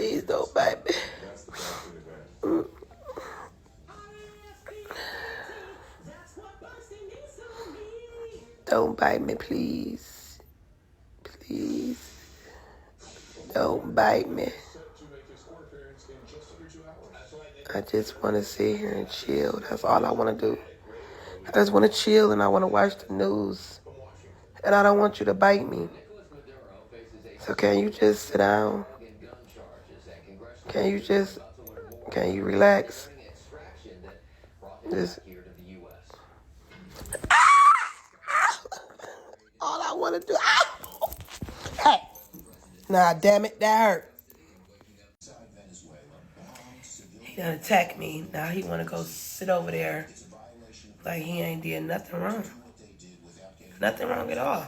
Please don't bite me. Don't bite me, please. Please. Don't bite me. I just want to sit here and chill. That's all I want to do. I just want to chill and I want to watch the news. And I don't want you to bite me. So can you just sit down? Can you relax? Just. All I want to do. Hey. Nah, damn it, that hurt. He done attack me. Now he want to go sit over there like he ain't did nothing wrong. Nothing wrong at all.